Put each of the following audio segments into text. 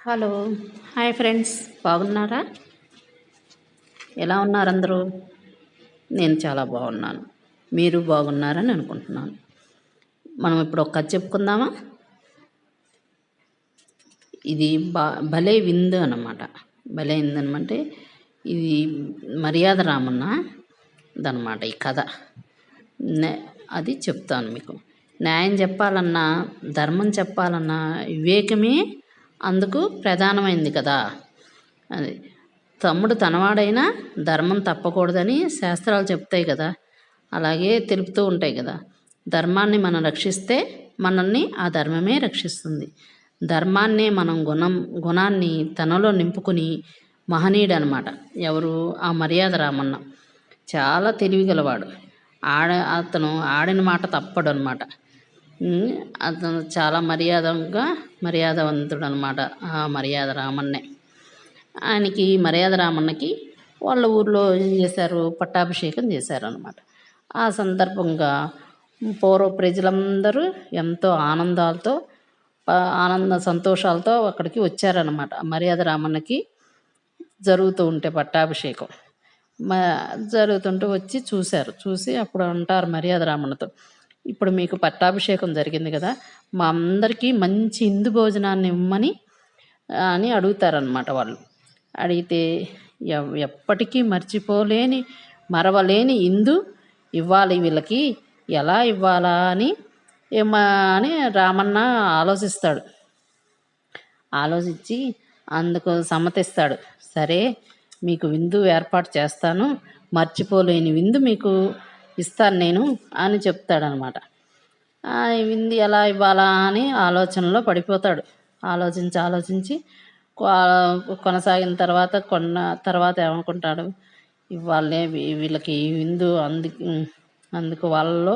Hello. Hi friends, బాగున్నారా? ఎలా ఉన్నారు అందరూ? నేను చాలా బాగున్నాను. మీరు బాగున్నారని అనుకుంటున్నాను. మనం ఇప్పుడు ఒక కథ చెప్పుకుందామా? ఇది భలే విందు అన్నమాట. భలే విందు అనమంటే ఇది మర్యాద రామన్న దనమాట ఈ కథ. అది చెప్తాను మీకు. న్యాయం చెప్పాలన్నా, ధర్మం చెప్పాలన్నా వివేకమే అందుకు ప్రధానమైంది కదా. అది తమ్ముడు తనవాడైనా ధర్మం తప్పకూడదని శాస్త్రాలు చెప్తాయి కదా, అలాగే తెలుపుతూ ఉంటాయి కదా. ధర్మాన్ని మనం రక్షిస్తే మనల్ని ఆ ధర్మమే రక్షిస్తుంది. ధర్మాన్నే మనం గుణాన్ని తనలో నింపుకుని మహనీయుడు అనమాట. ఎవరు? ఆ మర్యాద రామన్న. చాలా తెలివిగలవాడు. అతను ఆడిన మాట తప్పడు అనమాట. అతను చాలా మర్యాదవంతుడు అనమాట. ఆ మర్యాద రామన్నే. ఆయనకి మర్యాద రామన్నకి వాళ్ళ ఊర్లో ఏం చేశారు, పట్టాభిషేకం చేశారనమాట. ఆ సందర్భంగా పూర్వ ప్రజలందరూ ఎంతో ఆనంద సంతోషాలతో అక్కడికి వచ్చారనమాట. మర్యాద రామన్నకి జరుగుతూ ఉంటే పట్టాభిషేకం జరుగుతుంటూ వచ్చి చూసి అప్పుడు అంటారు మర్యాద రామన్నతో, ఇప్పుడు మీకు పట్టాభిషేకం జరిగింది కదా, మా అందరికీ మంచి ఇందు భోజనాన్ని ఇమ్మని అని అడుగుతారనమాట. వాళ్ళు అడిగితే ఎప్పటికీ మరవలేని ఇందు ఇవ్వాలి వీళ్ళకి, ఎలా ఇవ్వాలా అని రామన్న ఆలోచించి అందుకు సమ్మతిస్తాడు. సరే, మీకు విందు ఏర్పాటు చేస్తాను, మర్చిపోలేని విందు మీకు ఇస్తాను నేను అని చెప్తాడనమాట. విందు ఎలా ఇవ్వాలా అని ఆలోచనలో పడిపోతాడు. ఆలోచించి కొనసాగిన తర్వాత ఏమనుకుంటాడు, ఇవాళనే వీళ్ళకి విందు అందుకు వాళ్ళలో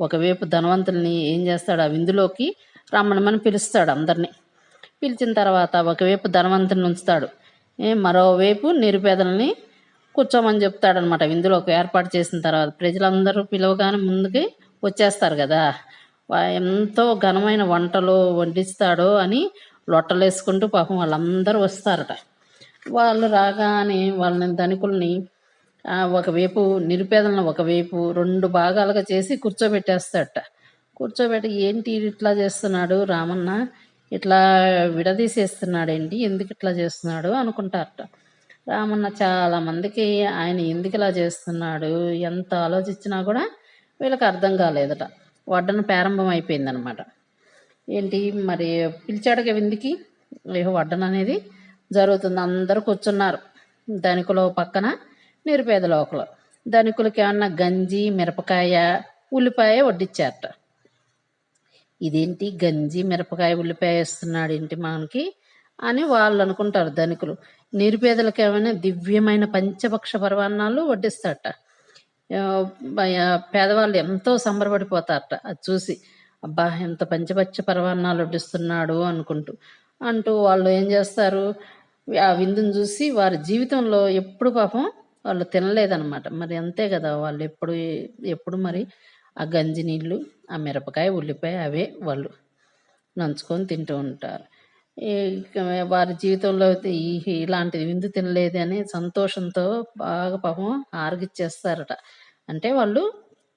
ఒకవైపు ధనవంతుల్ని ఏం చేస్తాడు, ఆ విందులోకి రమ్మనమని పిలుస్తాడు అందరినీ. పిలిచిన తర్వాత ఒకవైపు ధనవంతుని ఉంచుతాడు, మరోవైపు నిరుపేదలని కూర్చోమని చెప్తాడనమాట. విందులోకి ఏర్పాటు చేసిన తర్వాత ప్రజలందరూ పిలవగానే ముందుకి వచ్చేస్తారు కదా. ఎంతో ఘనమైన వంటలు వండిస్తాడో అని లొట్టలేసుకుంటూ పాపం వాళ్ళందరూ వస్తారట. వాళ్ళు రాగానే వాళ్ళని ధనికుల్ని ఒకవైపు, నిరుపేదలను ఒకవైపు 2 భాగాలుగా చేసి కూర్చోబెట్టేస్తాడట. కూర్చోబెట్టి ఏంటి ఇట్లా చేస్తున్నాడు రామన్న, ఇట్లా విడదీసేస్తున్నాడేంటి, ఎందుకు ఇట్లా చేస్తున్నాడు అనుకుంటారట. రామన్న చాలామందికి ఆయన ఎందుకు ఇలా చేస్తున్నాడు ఎంత ఆలోచించినా కూడా వీళ్ళకి అర్థం కాలేదట. వడ్డన ప్రారంభం అయిపోయిందనమాట. ఏంటి మరి పిలిచాడుగా విందుకి, వడ్డన అనేది జరుగుతుంది. అందరూ కూర్చున్నారు, ధనికుల పక్కన నిరుపేదల ఒకరు. ధనికులకి ఏమన్నా గంజి, మిరపకాయ, ఉల్లిపాయ వడ్డిచ్చారట. ఇదేంటి గంజి, మిరపకాయ, ఉల్లిపాయ వేస్తున్నాడు ఏంటి మనకి అని వాళ్ళు అనుకుంటారు ధనికులు. నిరుపేదలకు ఏమైనా దివ్యమైన పంచభక్ష పరమాన్నాలు వడ్డిస్తారట. పేదవాళ్ళు ఎంతో సంబరపడిపోతారట అది చూసి. అబ్బా, ఎంత పంచపక్ష పరమాన్నాలు వడ్డిస్తున్నాడు అంటూ వాళ్ళు ఏం చేస్తారు, ఆ విందుని చూసి వారి జీవితంలో ఎప్పుడు పాపం వాళ్ళు తినలేదన్నమాట. మరి అంతే కదా, వాళ్ళు ఎప్పుడు మరి ఆ గంజి నీళ్ళు, ఆ మిరపకాయ, ఉల్లిపాయ అవే వాళ్ళు నంచుకొని తింటూ ఉంటారు. వారి జీవితంలో ఇలాంటి విందు తినలేదు అని సంతోషంతో బాగా పాపం ఆరగిచ్చేస్తారట. అంటే వాళ్ళు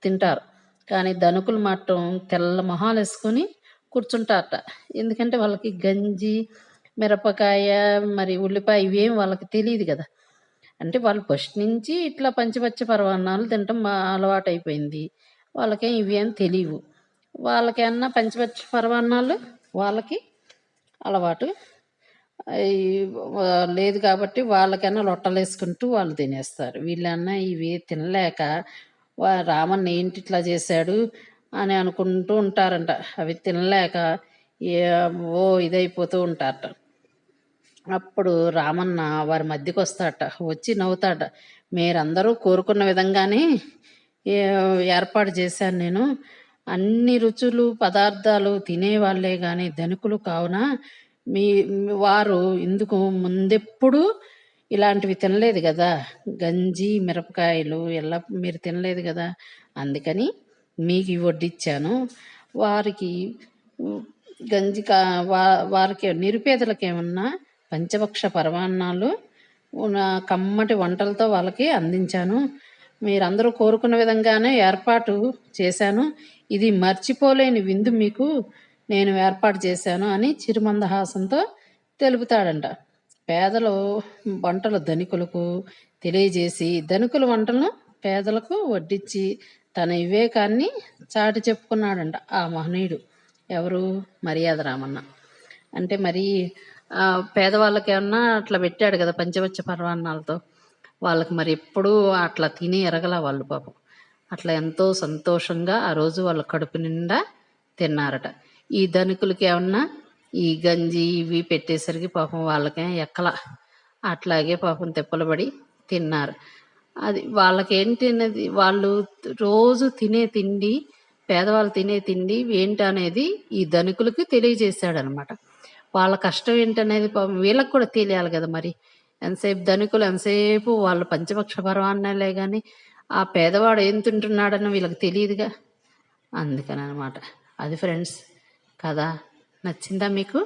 తింటారు. కానీ ధనికులు మాత్రం తెల్ల మొహాలు వేసుకొని కూర్చుంటారట. ఎందుకంటే వాళ్ళకి గంజి, మిరపకాయ, మరి ఉల్లిపాయ ఇవేం వాళ్ళకి తెలియదు కదా. అంటే వాళ్ళు ఫస్ట్ నుంచి ఇట్లా పంచపచ్చ పరమాన్నాలు తినటం అలవాటు అయిపోయింది. వాళ్ళకేం ఇవేం తెలియవు. వాళ్ళకేమన్నా పంచపచ్చ పరమాన్నాలు వాళ్ళకి అలవాటు లేదు కాబట్టి వాళ్ళకైనా లొట్టలేసుకుంటూ వాళ్ళు తినేస్తారు. వీళ్ళన్నా ఇవి తినలేక రామన్న ఏంటి ఇట్లా చేశాడు అని అనుకుంటూ ఉంటారంట. అవి తినలేక ఇదైపోతూ ఉంటారట. అప్పుడు రామన్న వారి మధ్యకి వస్తాడట. వచ్చి నవ్వుతాడట. మీరందరూ కోరుకున్న విధంగానే ఏర్పాటు చేశాను నేను. అన్ని రుచులు పదార్థాలు తినేవాళ్ళే కానీ ధనికులు కావున వారు ఇందుకు ముందెప్పుడు ఇలాంటివి తినలేదు కదా. గంజి, మిరపకాయలు ఎలా మీరు తినలేదు కదా, అందుకని మీకు ఇవి వడ్డిచ్చాను. వారికి గంజి వారికి నిరుపేదలకు ఏమన్నా పంచభక్ష పరమాన్నాలు కమ్మటి వంటలతో వాళ్ళకి అందించాను. మీరందరూ కోరుకున్న విధంగానే ఏర్పాటు చేశాను. ఇది మర్చిపోలేని విందు మీకు నేను ఏర్పాటు చేశాను అని చిరుమందహాసంతో తెలుపుతాడంట. పేదలు వంటలు ధనికులకు తెలియజేసి ధనికుల వంటలను పేదలకు వడ్డించి తన వివేకాన్ని చాటి చెప్పుకున్నాడంట ఆ మహనీయుడు. ఎవరు? మర్యాద రామన్న. అంటే మరి పేదవాళ్ళకి ఏమన్నా అట్లా పెట్టాడు కదా పంచవచ్చ పరమాన్నాలతో. వాళ్ళకి మరి ఎప్పుడూ అట్లా తిని ఎరగల వాళ్ళు పాపం. అట్లా ఎంతో సంతోషంగా ఆ రోజు వాళ్ళ కడుపు నిండా తిన్నారట. ఈ ధనికులకి ఏమన్నా ఈ గంజి ఇవి పెట్టేసరికి పాపం వాళ్ళకేం ఎక్కల. అట్లాగే పాపం తిప్పలబడి తిన్నారు. అది వాళ్ళకేంటినది, వాళ్ళు రోజు తినే తిండి, పేదవాళ్ళు తినే తిండి ఏంటనేది ఈ ధనికులకి తెలియజేశాడనమాట. వాళ్ళ కష్టం ఏంటనేది పాపం వీళ్ళకి కూడా తెలియాలి కదా మరి. ఎంతసేపు ధనికులు ఎంతసేపు వాళ్ళు పంచపక్ష పరమాన్నాలే కానీ ఆ పేదవాడు ఏం తింటున్నాడని వీళ్ళకి తెలియదుగా. అందుకని అనమాట. అది ఫ్రెండ్స్ కథ. నచ్చిందా మీకు?